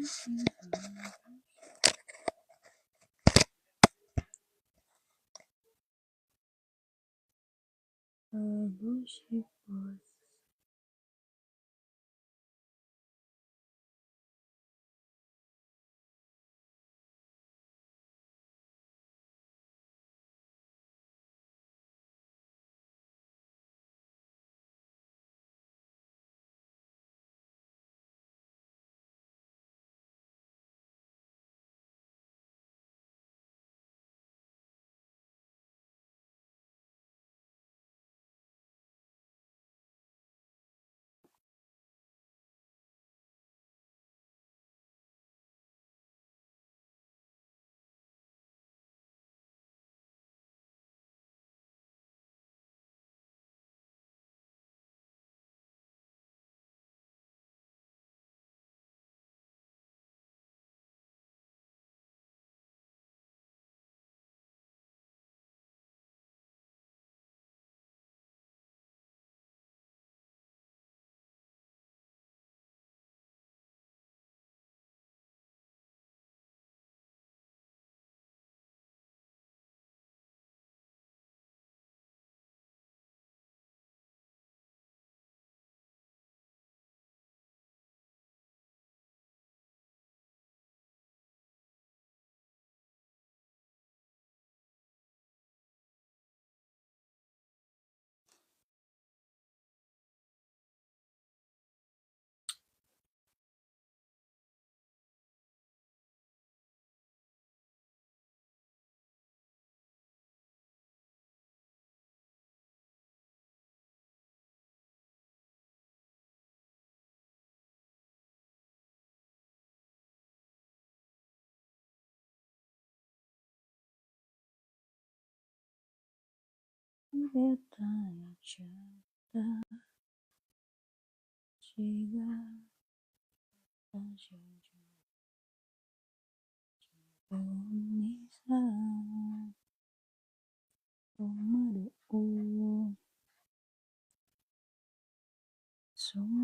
そ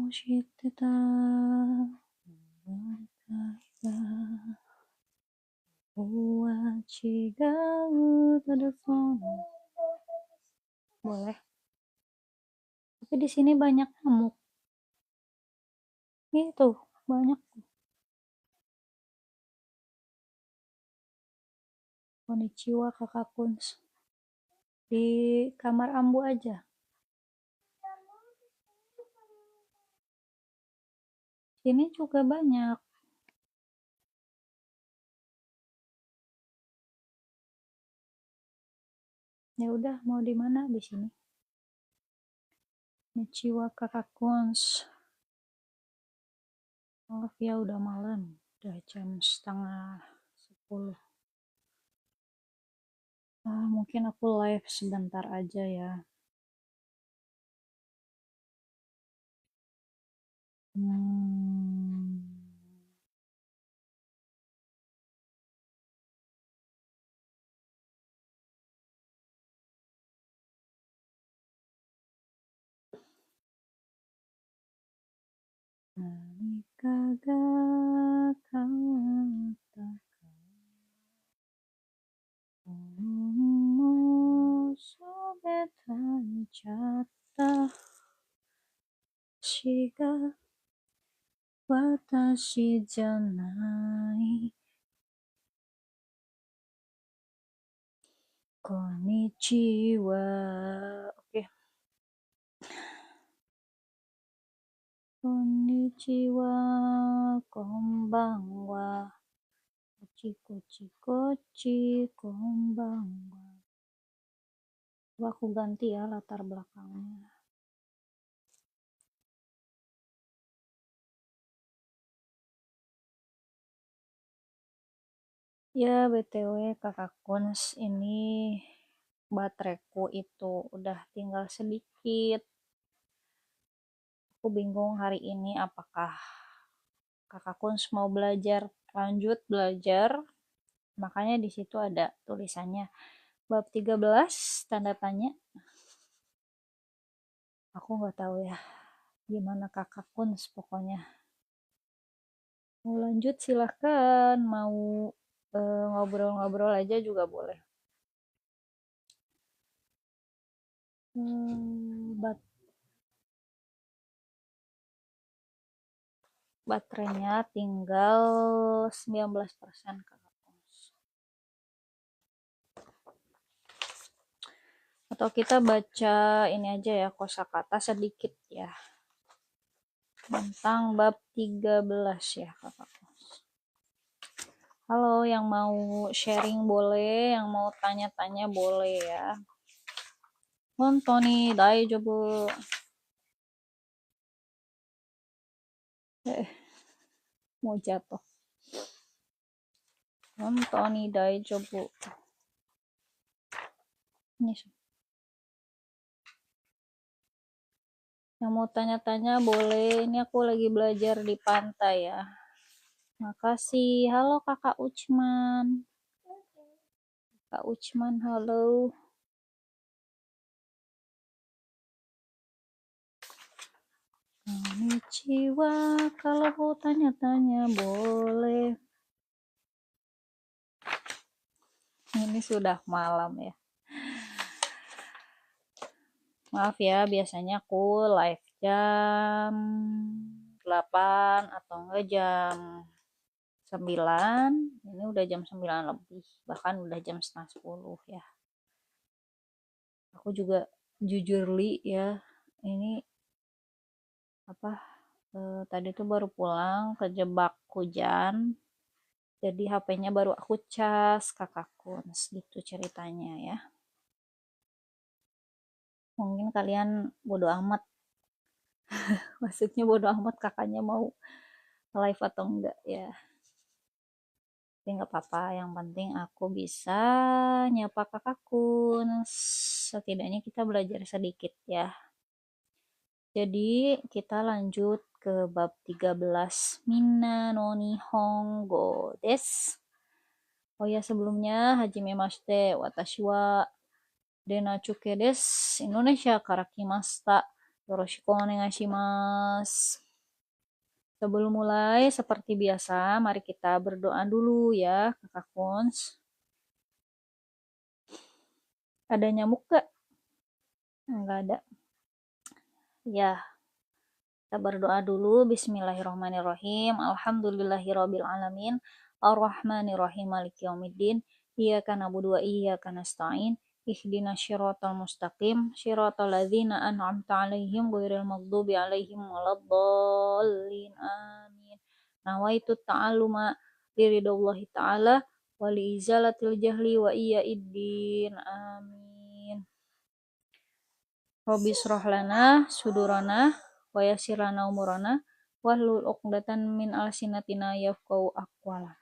うしてたtelepon. Boleh. Tapi di sini banyak nyamuk. Itu banyak. Konnichiwa kakak Kuns. Di kamar Ambu aja. Sini juga banyak. Ya udah, mau di mana di sini? Konnichiwa kakak Kuns. Maaf ya udah malam. Udah jam 9:30. Mungkin aku live sebentar aja ya. Nalika ga kawatakan mo sobetai chatta shiga watashi janai. Konnichiwa. Oke. Konnichiwa, konbanwa. Kochi, konbanwa. Coba aku ganti ya latar belakangnya. Ya, BTW kakak Kuns, ini bateraiku itu udah tinggal sedikit. Aku bingung hari ini apakah kakak Kuns mau lanjut belajar. Makanya di situ ada tulisannya bab 13 tanda tanya. Aku nggak tahu ya gimana kakak Kuns pokoknya. Mau lanjut silahkan, mau ngobrol-ngobrol aja juga boleh. Baterainya tinggal 19% Kakak. Atau kita baca ini aja ya, kosakata sedikit ya. Tentang bab 13 ya Kakak. Halo, yang mau sharing boleh, yang mau tanya-tanya boleh ya. Hontoni daijoubu. Mau jatuh. Hontoni daijoubu. Ini yang mau tanya-tanya boleh. Ini aku lagi belajar di pantai ya. Makasih. Halo Kakak Ucman. Kak Ucman, halo. Konnichiwa, kalau mau tanya-tanya boleh. Ini sudah malam ya. Maaf ya, biasanya aku live jam 8 atau enggak jam 9. Ini udah jam 9 lebih, bahkan udah jam setengah 10 ya. Aku juga jujur li ya, ini apa tadi tuh baru pulang kejebak hujan, jadi HP-nya baru aku cas Kakak Kuns, gitu ceritanya ya. Mungkin kalian bodo amat, maksudnya bodo amat kakaknya mau live atau enggak ya. Tapi nggak apa-apa, yang penting aku bisa nyapa Kakak Kuns. Setidaknya kita belajar sedikit ya. Jadi kita lanjut ke bab 13, Minna no Nihongo des. Oh ya, sebelumnya hajime mashite, watashi wa Denachuke des, Indonesia kara kimashita. Yoroshiku onegai shimasu. Sebelum mulai, seperti biasa, mari kita berdoa dulu ya, Kakak Kuns. Ada nyamuk gak? Enggak ada. Ya, kita berdoa dulu. Bismillahirrahmanirrahim. Alhamdulillahirabbil alamin. Arrahmanirrahim maliki yaumiddin. Iyyaka na'budu wa iyyaka nasta'in. Ihdinas syiratal mustaqim. Syiratal ladzina an'amta 'alaihim ghairil maghdubi 'alaihim waladdallin. Amin. Nawaitu ta'alluma liridallahi ta'ala wa liizalatil jahli wa iyyaiddin. Amin. Rabbi shrah lana sudurana wa yassir lana umurana wahlul 'uqdatam min alsinatina yafqahu aqwalana.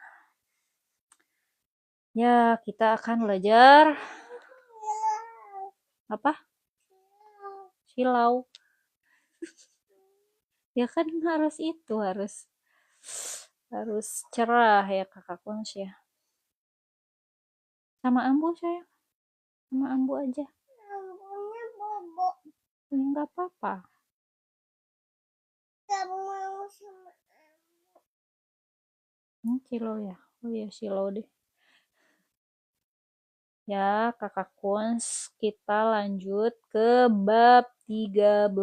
Ya, kita akan belajar apa? Silau. Ya kan harus itu, harus cerah ya Kakak Kuns ya. Sama ambu sayang. Sama ambu aja. Ambunya bobo. Ya enggak apa-apa. Silau ya. Oh ya, silau deh. Ya, Kakak Kuns, kita lanjut ke bab 13.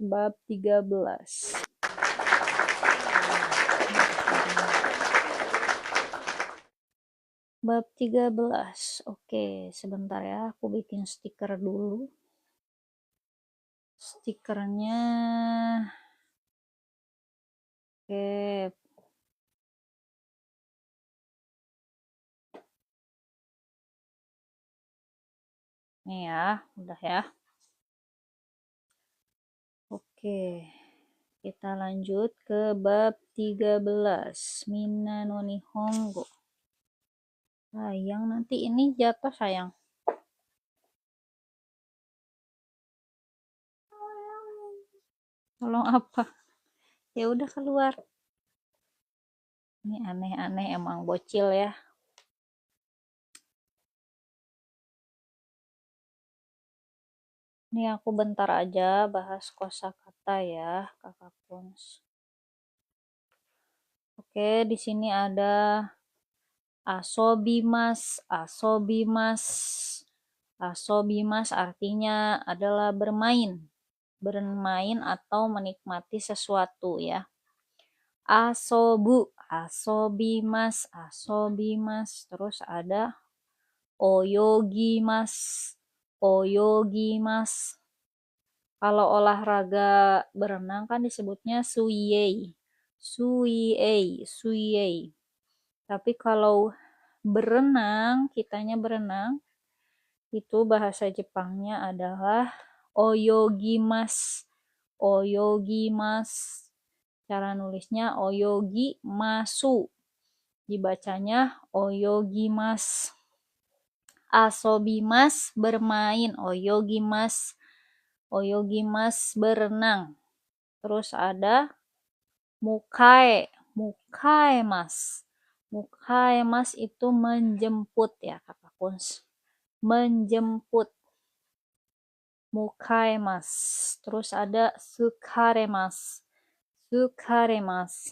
Bab 13. Bab 13. Oke, sebentar ya, aku bikin stiker dulu. Stikernya oke. Nih ya, udah ya. Oke. Kita lanjut ke bab 13. Minna no Nihongo. Sayang, nanti ini jatuh sayang. Tolong apa? Ya udah keluar. Ini aneh-aneh emang bocil ya. Ini aku bentar aja bahas kosakata ya, Kakak Kuns. Oke, di sini ada asobimas, asobimas. Asobimas artinya adalah bermain. Bermain atau menikmati sesuatu ya. Asobu, asobimas, asobimas. Terus ada oyogimas, oyogimas. Kalau olahraga berenang kan disebutnya suiei, suiei, suiei. Tapi kalau berenang, kitanya berenang, itu bahasa Jepangnya adalah oyogimas, oyogimas. Cara nulisnya oyogimasu, dibacanya oyogimas. Asobimas bermain, oyogimas, oyogimas berenang. Terus ada mukae, mukaemas. Mukaemas itu menjemput ya kakak Kuns, menjemput. Mukaemas. Terus ada sukaremas, sukaremas,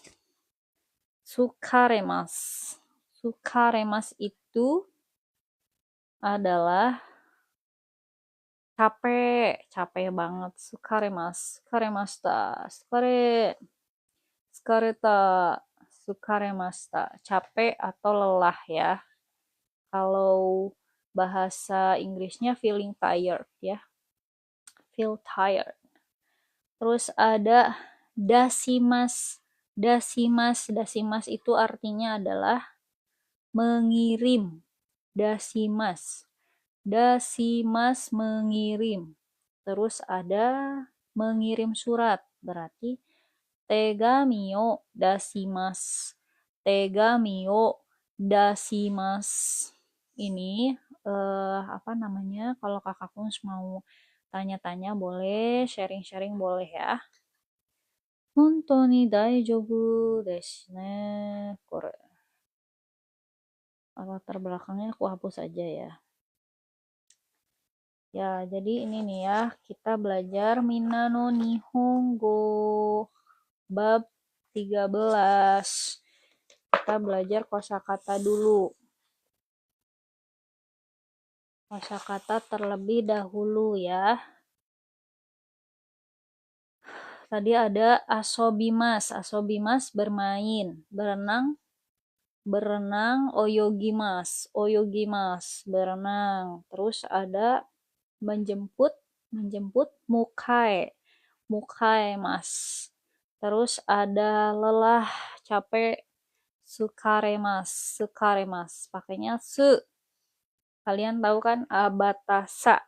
sukaremas. Sukaremas itu adalah capek, capek banget. Sukaremas, sukaremasta, sukareta, sukaremasta. Capek atau lelah ya. Kalau bahasa Inggrisnya feeling tired ya. Feel tired. Terus ada dasimas. Dasimas, dasimas itu artinya adalah mengirim. Dasimas. Dasimas mengirim. Terus ada mengirim surat. Berarti tegami o dasimas. Tegami o dasimas. Ini apa namanya? Kalau kakak Kunz mau tanya-tanya boleh, sharing-sharing boleh ya. Hontoni daijoubu desu ne. Kore. Latar belakangnya aku hapus aja ya. Ya, jadi ini nih ya, kita belajar Minna no Nihongo bab 13. Kita belajar kosakata dulu. Kosakata terlebih dahulu ya. Tadi ada asobimas. Asobimas bermain, berenang, berenang, oyogimas, oyogimas, berenang. Terus ada menjemput, menjemput, mukae, mukae mas. Terus ada lelah, capek, sukaremas, sukaremas. Pakainya su. Kalian tahu kan abatasa.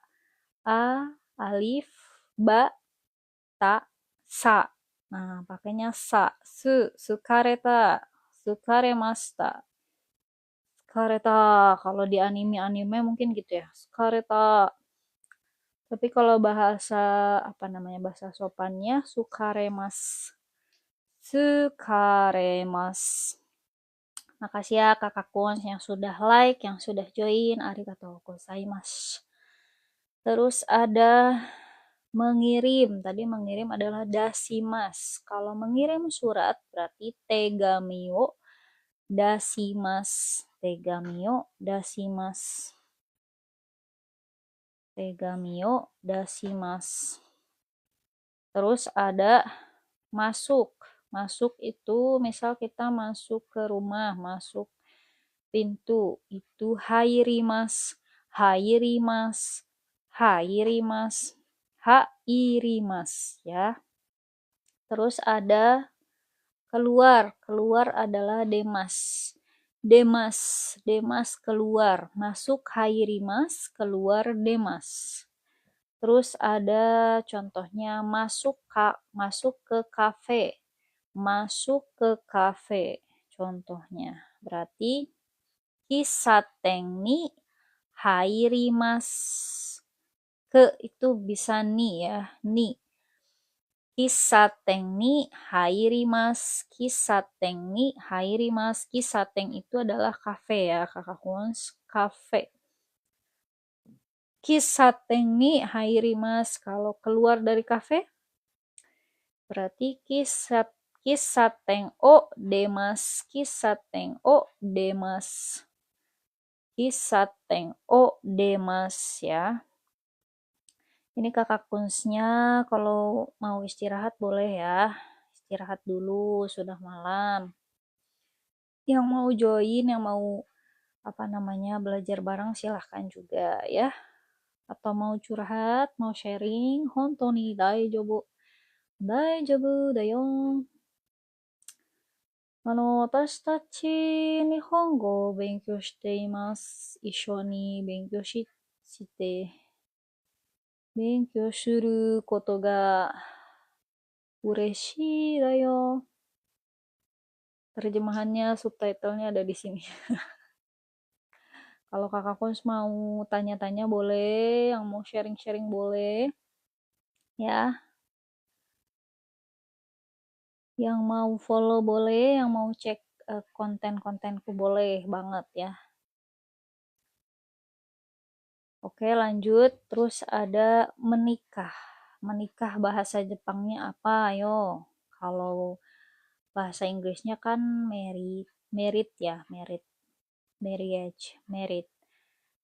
A, alif, ba, ta, sa. Nah, pakainya sa. Su, sukareta, sukaremasta. Sukareta. Kalau di anime-anime mungkin gitu ya. Sukareta. Tapi kalau bahasa apa namanya bahasa sopannya sukaremas. Sukaremas. Makasih ya kakak Kuns yang sudah like, yang sudah join. Arigatou gozaimasu. Terus ada mengirim. Tadi mengirim adalah dasimas. Kalau mengirim surat berarti tegamio dasimas. Tegamio dasimas. Tegamio dasimas. Terus ada masuk. Masuk itu misal kita masuk ke rumah, masuk pintu, itu hairimas, hairimas, hairimas, hairimas ya. Terus ada keluar, keluar adalah demas. Demas, demas keluar, masuk hairimas, keluar demas. Terus ada contohnya masuk ke kafe. Masuk ke kafe. Contohnya. Berarti kisaten ni hairimasu. Ke itu bisa ni ya, ni. Kisaten ni hairimasu. Kisaten ni hairimasu. Kisaten itu adalah kafe ya, kakak Kuns. Kafe. Kisaten ni hairimasu. Kalau keluar dari kafe berarti Kisaten o demasu. Kisaten o demasu. Kisaten o demasu ya. Ini kakak kunsnya kalau mau istirahat boleh ya. Istirahat dulu, sudah malam. Yang mau join, yang mau belajar bareng silahkan juga ya. Atau mau curhat, mau sharing, hontoni daijoubu. Daijoubu da yo. 私たち日本語を勉強しています。一緒にして勉強することが嬉しいだよ. Terjemahannya, subtitlenya ada di sini. Kalau kakak Kons mau tanya-tanya boleh, yang mau sharing-sharing boleh. Ya. Yang mau follow boleh, yang mau cek konten-kontenku boleh banget ya. Oke, lanjut. Terus ada menikah. Menikah bahasa Jepangnya apa? Ayo. Kalau bahasa Inggrisnya kan married ya, marriage, married.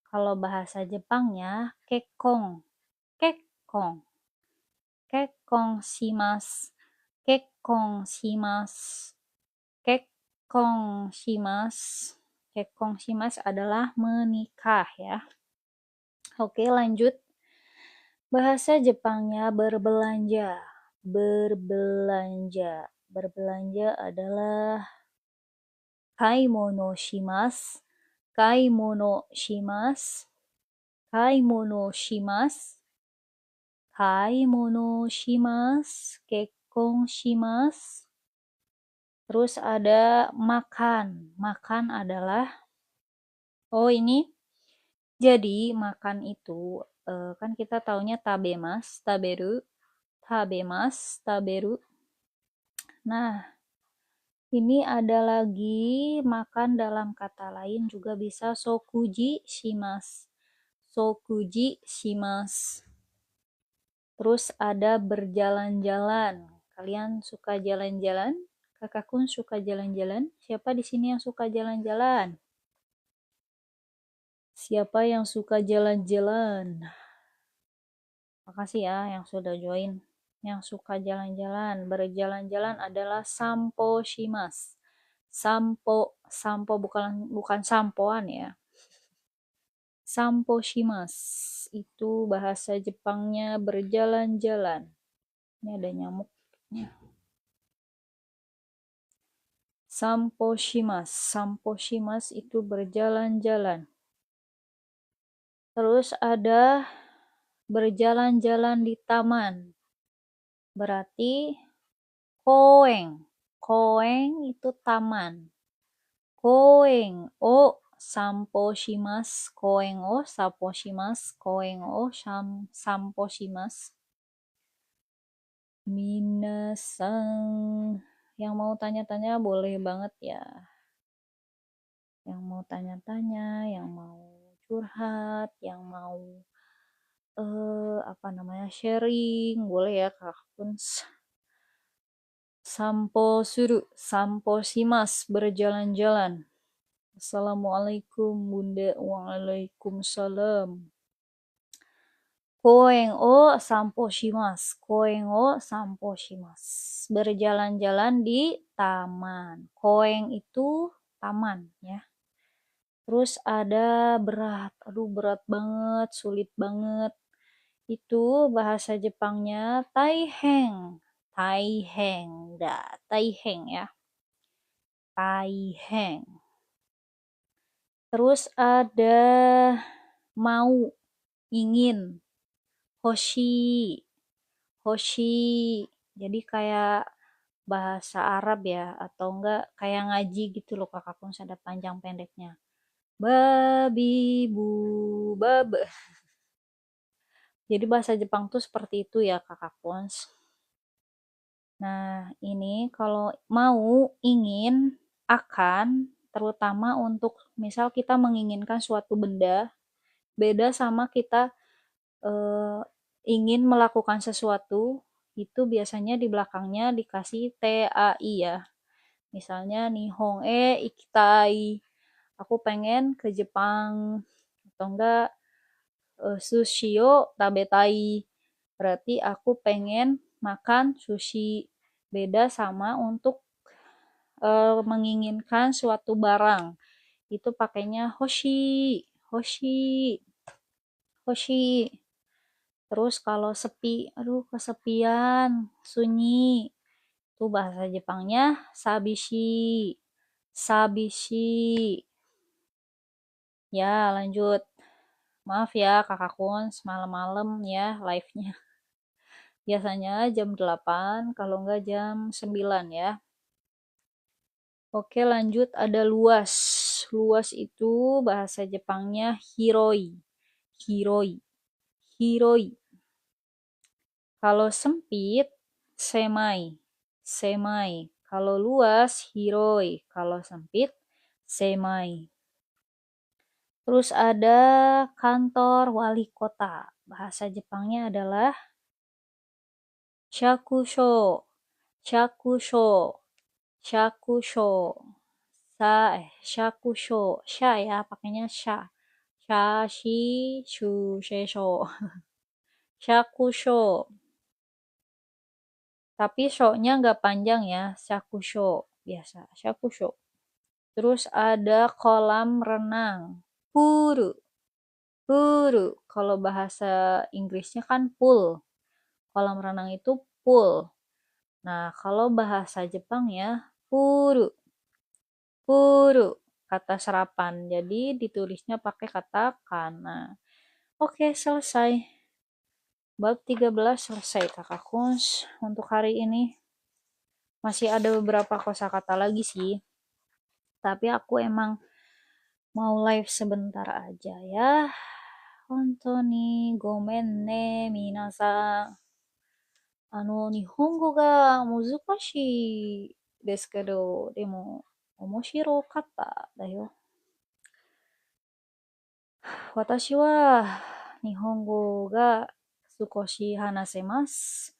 Kalau bahasa Jepangnya kekkon, kekkon, kekkon shimasu, kekkon shimasu, kekkon shimasu. Kekkon shimasu adalah menikah ya. Oke, lanjut. Bahasa Jepangnya berbelanja. Berbelanja. Berbelanja adalah kaimono shimasu. Kaimono shimasu. Kaimono shimasu. Kaimono shimasu. Kekkon shimasu. Terus ada makan. Makan adalah ini. Jadi makan itu kan kita taunya tabemas, taberu, tabemas, taberu. Nah, ini ada lagi makan dalam kata lain juga bisa sokuji shimasu. Sokuji shimasu. Terus ada berjalan-jalan. Kalian suka jalan-jalan? Kakak Kun suka jalan-jalan? Siapa di sini yang suka jalan-jalan? Siapa yang suka jalan-jalan? Makasih ya yang sudah join. Yang suka jalan-jalan. Berjalan-jalan adalah sampo shimasu. Sampo bukan sampoan ya. Sampo shimasu. Itu bahasa Jepangnya berjalan-jalan. Ini ada nyamuknya. Sampo shimasu. Sampo shimasu itu berjalan-jalan. Terus ada berjalan-jalan di taman. Berarti koeng. Koeng itu taman. Koeng o sampo shimasu. Koeng o sampo shimasu. Koeng o sampo shimasu. Minasan. Yang mau tanya-tanya boleh banget ya. Yang mau tanya-tanya, yang mau curhat, yang mau sharing, boleh ya Kak Kuns. Sampo suru, sampo shimasu, berjalan-jalan. Assalamualaikum Bunda, waalaikumsalam. Koeng o sampo shimasu, koeng o sampo shimasu. Berjalan-jalan di taman. Koeng itu taman ya. Terus ada berat, berat banget, sulit banget. Itu bahasa Jepangnya taiheng. Taiheng, taiheng ya. Taiheng. Terus ada mau, ingin. Hoshi. Hoshi. Jadi kayak bahasa Arab ya, atau enggak kayak ngaji gitu loh kakak Kuns, ada panjang pendeknya. Babi bu bab. Jadi bahasa Jepang tuh seperti itu ya kakak Kuns. Nah, ini kalau mau, ingin, akan, terutama untuk misal kita menginginkan suatu benda, beda sama kita ingin melakukan sesuatu itu biasanya di belakangnya dikasih tai ya. Misalnya nihong ikitai. Aku pengen ke Jepang. Atau enggak sushi yo tabetai. Berarti aku pengen makan sushi. Beda sama untuk menginginkan suatu barang. Itu pakainya hoshi, hoshi, hoshi. Terus kalau sepi, aduh kesepian, sunyi. Itu bahasa Jepangnya sabishi, sabishi. Ya, lanjut. Maaf ya kakak Kun, semalam-malam ya live-nya. Biasanya jam 8, kalau enggak jam 9 ya. Oke, lanjut ada luas. Luas itu bahasa Jepangnya hiroi. Hiroi. Hiroi. Kalau sempit, semai. Semai. Kalau luas, hiroi. Kalau sempit, semai. Terus ada kantor wali kota. Bahasa Jepangnya adalah shakusho. Shakusho. Shakusho. Shakusho. Sha ya, pakainya sha. Sha, shi, shu, shesho. Shakusho. Tapi sho-nya nggak panjang ya. Shakusho. Biasa. Shakusho. Terus ada kolam renang. Puru. Puru. Kalau bahasa Inggrisnya kan pool. Kolam renang itu pool. Nah, kalau bahasa Jepang ya, puru. Puru. Kata serapan. Jadi ditulisnya pakai kata kana. Oke, selesai. Bab 13 selesai kakak Kuns untuk hari ini. Masih ada beberapa kosakata lagi sih. Tapi aku emang mau live sebentar aja ya. Hontoni gomen ne minasan. 日本語が難しいですけど、でも面白かっただよ。私は日本語が少し話せます。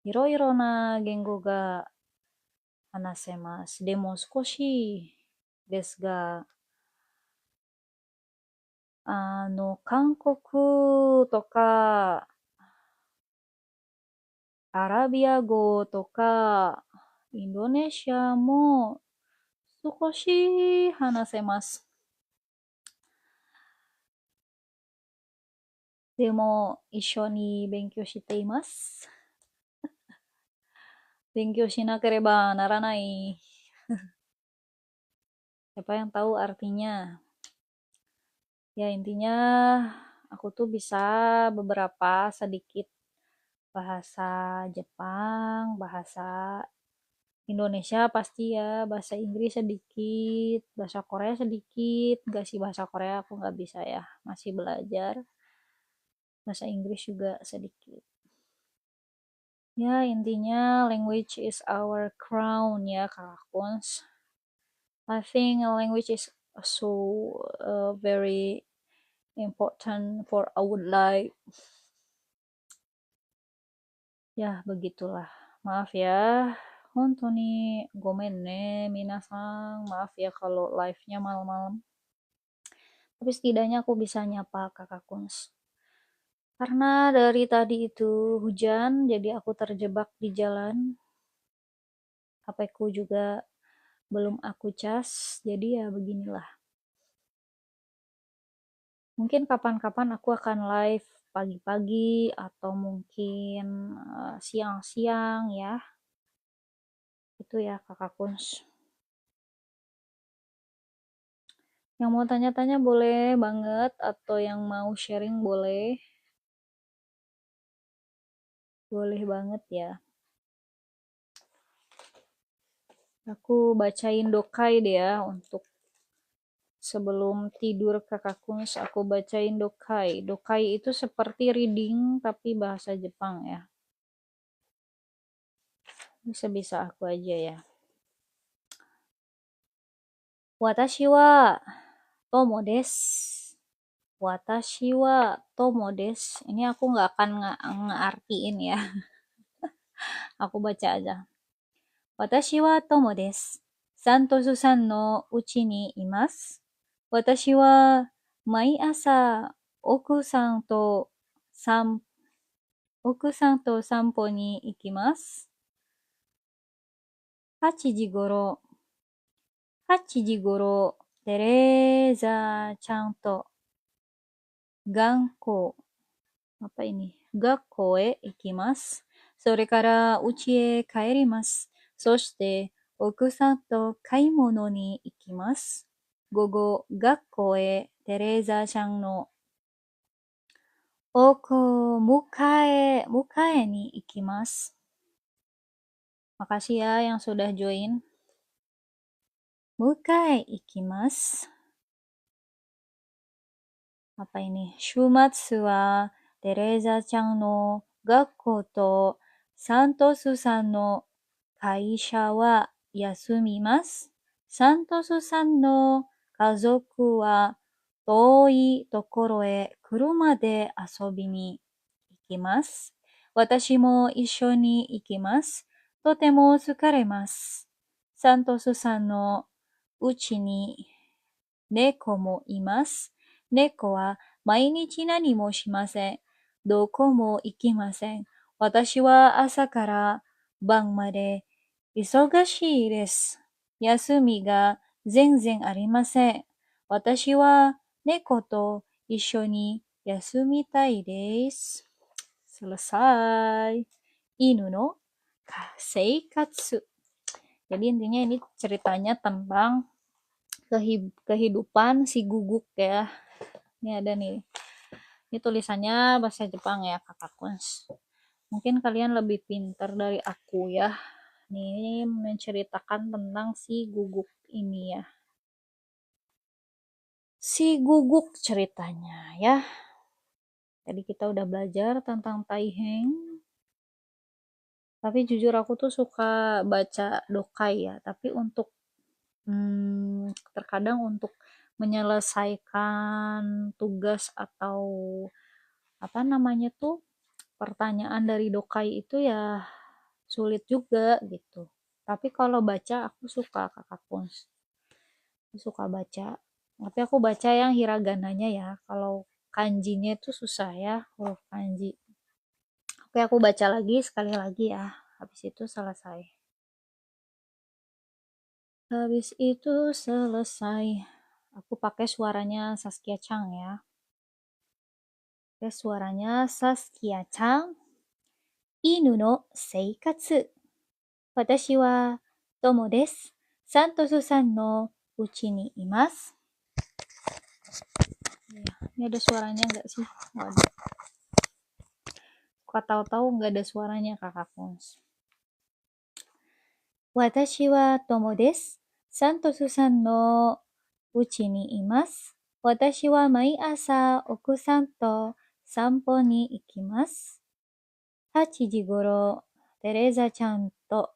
いろいろな言語が話せます。でも少しですが、韓国とか、アラビア語とか、インドネシアも少し話せます。でも、一緒に勉強しています。勉強しなければならない。Siapa yang tahu artinya? Ya, intinya aku tuh bisa beberapa sedikit bahasa Jepang, bahasa Indonesia pasti ya, bahasa Inggris sedikit, bahasa Korea sedikit. Gak sih, bahasa Korea aku nggak bisa ya, masih belajar. Bahasa Inggris juga sedikit. Ya, intinya language is our crown ya, Kak Kuns. I think language is so very important for our life. Ya, begitulah. Maaf ya. Hontoni gomen ne minasang. Maaf ya kalau live-nya malam-malam. Tapi setidaknya aku bisa nyapa kakak Kuns. Karena dari tadi itu hujan, jadi aku terjebak di jalan. HP-ku juga belum aku cas, jadi ya beginilah. Mungkin kapan-kapan aku akan live pagi-pagi atau mungkin siang-siang ya. Itu ya kakak Kuns. Yang mau tanya-tanya boleh banget, atau yang mau sharing boleh. Boleh banget ya. Aku bacain dokai deh ya untuk sebelum tidur kakak Kuns, aku bacain dokai. Dokai itu seperti reading tapi bahasa Jepang ya. Bisa-bisa aku aja ya. Watashi wa Tomo desu. Watashi wa tomo desu. Ini aku nggak akan ngeartiin ya. Aku baca aja. Watashi wa tomo desu. Santosu-san no uchi ni imasu. Watashi wa mai asa okusan to san 奥さんと散歩に行きます。8時頃、8時頃、テレーザちゃんと学校、apa ini? 学校へ行きます。それから家へ帰ります。そして奥さんと買い物に行きます。午後、学校へテレーザちゃんの迎えに行きます。Makasih ya yang sudah join. 迎え行きます。apa ini? 週末はテレーザちゃんの学校とサントスさんの会社は休みます。サントスさんの家族は遠いところへ車で遊びに行きます。私も一緒に行きます。とても疲れます。サントスさんのうちに猫もいます。猫は毎日何もしません。どこも行きません。私は朝から晩まで忙しいです。休みが全然ありません。私は猫と一緒に休みたいです。Selesai. Inu no seikatsu. Jadi intinya ini ceritanya tentang kehidupan si guguk ya. Ini ada nih. Ini tulisannya bahasa Jepang ya, Kakak Kuns. Mungkin kalian lebih pintar dari aku ya. Ini menceritakan tentang si guguk ini ya. Si guguk ceritanya ya. Tadi kita udah belajar tentang Taiheng. Tapi jujur aku tuh suka baca dokai ya. Tapi untuk terkadang untuk menyelesaikan tugas atau apa namanya tuh pertanyaan dari dokai itu ya sulit juga gitu. Tapi kalau baca aku suka, Kakak Kuns. Aku suka baca. Tapi aku baca yang hiragananya ya. Kalau kanjinya itu susah ya, huruf kanji. Oke, aku baca lagi sekali lagi ya. Habis itu selesai. Habis itu selesai. Aku pakai suaranya Saskia Chang ya. Oke, suaranya Saskia Chang. Inu no seikatsu. Watashi wa Tomo desu. Santosu-san no uchi ni imasu. Ini ada suaranya enggak sih? Nggak ada. Kok tahu-tahu enggak ada suaranya, Kakak Kuns. Watashi wa Tomo desu. Santosu-san no uchi ni imasu. Watashi wa mai asa okusan to sanpo ni ikimasu. 8時頃、テレーザちゃんと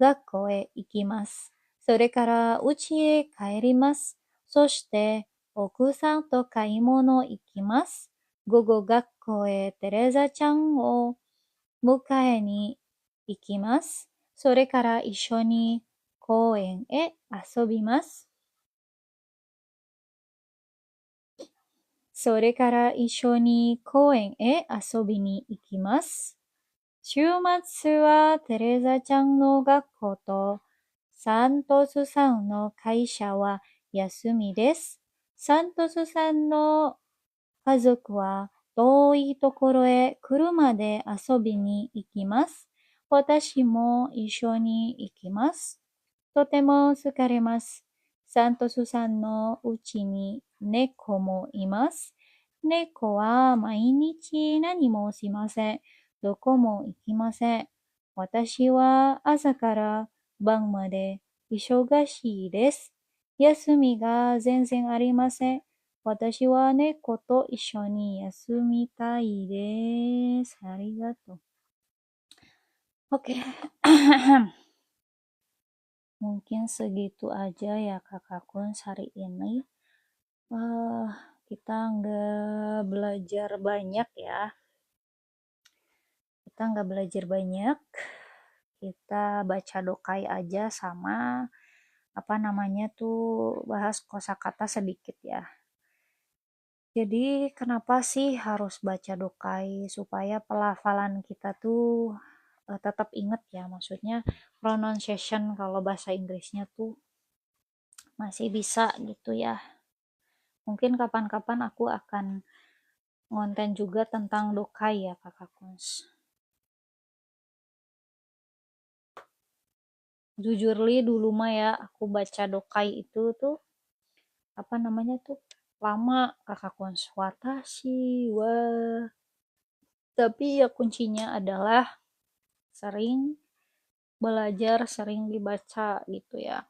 学校へ行きます。それから家へ帰ります。そして奥さんと買い物行きます。午後学校へテレーザちゃんを迎えに行きます。それから一緒に公園へ遊びます。それから一緒に公園へ遊びに行きます。週末はテレザちゃんの学校とサントスさんの会社は休みです。サントスさんの家族は遠いところへ車で遊びに行きます。私も一緒に行きます。とても疲れます。サントスさんのうちに猫もいます。猫は毎日何もしません。どこも行きません。私は朝から晩まで忙しいです。休みが全然ありません。私は猫と一緒に休みたいです。ありがとう。Oke. Mungkin segitu aja ya Kakak Kuns hari ini. kita nggak belajar banyak ya. Kita nggak belajar banyak. Kita baca dokai aja sama apa namanya tuh bahas kosakata sedikit ya. Jadi kenapa sih harus baca dokai supaya pelafalan kita tuh tetap inget ya, maksudnya pronunciation kalau bahasa Inggrisnya tuh masih bisa gitu ya. Mungkin kapan-kapan aku akan ngonten juga tentang dokai ya kakak Kuns. Jujur li dulu mah ya aku baca dokai itu tuh apa namanya tuh lama kakak Kuns, watashi wa, tapi ya kuncinya adalah sering belajar, sering dibaca gitu ya.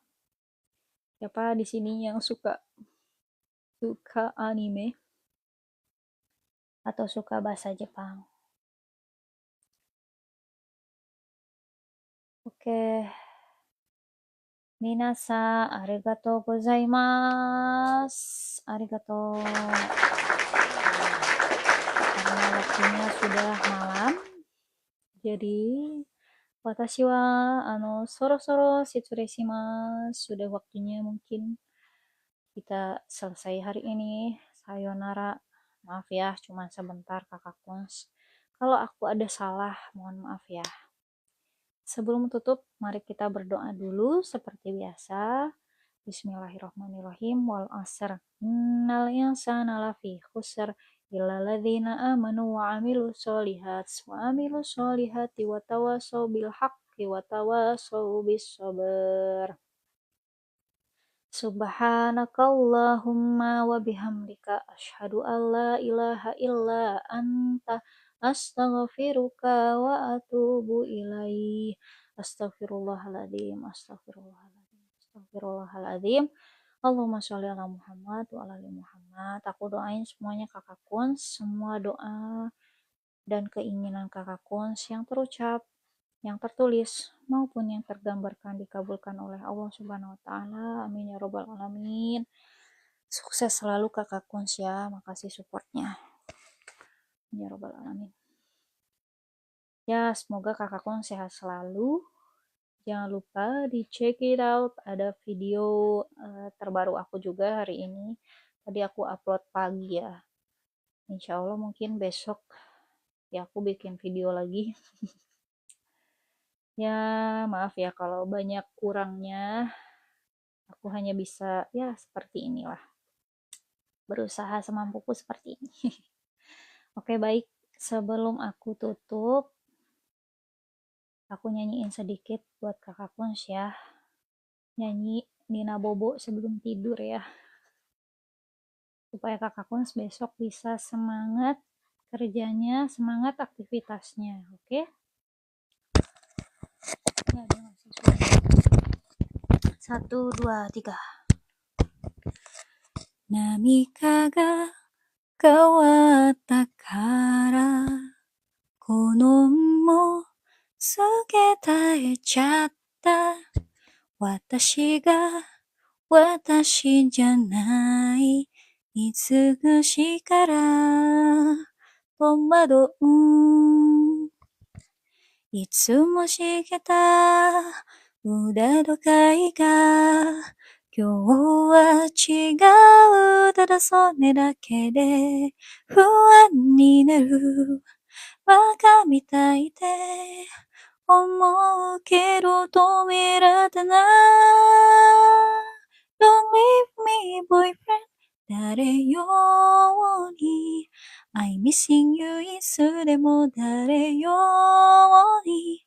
Siapa di sini yang suka anime atau suka bahasa Jepang? Oke. Minasa, arigatou gozaimasu. Arigatou. Karena waktunya sudah malam, jadi watashi wa soro-soro shitsurei sudah waktunya mungkin kita selesai hari ini. Sayonara. Maaf ya, cuma sebentar kakak Kuns. Kalau aku ada salah, mohon maaf ya. Sebelum tutup, mari kita berdoa dulu seperti biasa. Bismillahirrahmanirrahim. Wal asr. Innal insana lafi khusr illa ladzina amanu wa amilus solihati wa tawasau bil haqqi wa tawasau bis sabr. Subhanakallahumma wa bihamdika asyhadu an la ilaha illa anta astaghfiruka wa atubu ilaih. Astaghfirullahaladzim, astagfirullahaladzim. Allahumma sholli ala Muhammad wa ala ali Muhammad. Aku doain semuanya kakak Kuns, semua doa dan keinginan kakak Kuns yang terucap, yang tertulis maupun yang tergambarkan dikabulkan oleh Allah Subhanahu wa taala. Amin ya robbal alamin. Sukses selalu kakak Kuns ya. Makasih supportnya. Amin ya robbal alamin. Ya, semoga kakak Kuns sehat selalu. Jangan lupa di check it out, ada video terbaru aku juga hari ini. Tadi aku upload pagi ya. Insya Allah mungkin besok ya aku bikin video lagi. Ya maaf ya kalau banyak kurangnya. Aku hanya bisa ya seperti inilah. Berusaha semampuku seperti ini. Oke baik, sebelum aku tutup, aku nyanyiin sedikit buat kakak Kuns ya. Nyanyi Nina Bobo sebelum tidur ya. Supaya kakak Kuns besok bisa semangat kerjanya, semangat aktivitasnya. Oke? Ya, 1, 2, 3. Namika ga kawatta kara kono mo suge taechatta. Watashi ga watashi janai itsugushi kara tomadou. Itsumo shigeta uda dokai ga kyou wa chigau. Tada sone dake de fuan ni naru. Baka mitai de omou kedo tomerata nai. Don't leave me, boyfriend. Dare yo ni I'm missing you いつでも誰より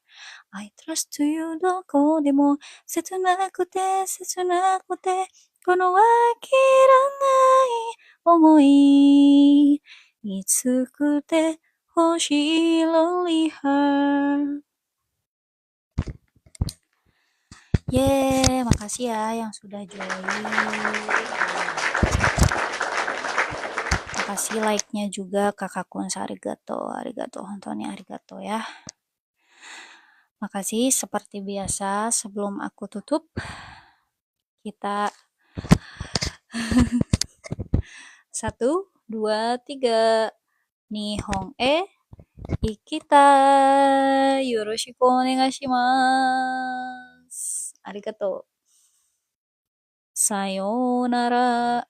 I trust you どこでも切なくて切なくてこのわからない想いいつくて欲しい lonely heart. Makasih ya yang sudah join. Kasih like-nya juga kakak Kuns. Arigato hontonnya, arigato ya. Makasih. Seperti biasa sebelum aku tutup, kita Satu, dua, tiga. Nihong ikita. Yoroshiku onegaishimasu. Arigatou. Sayonara.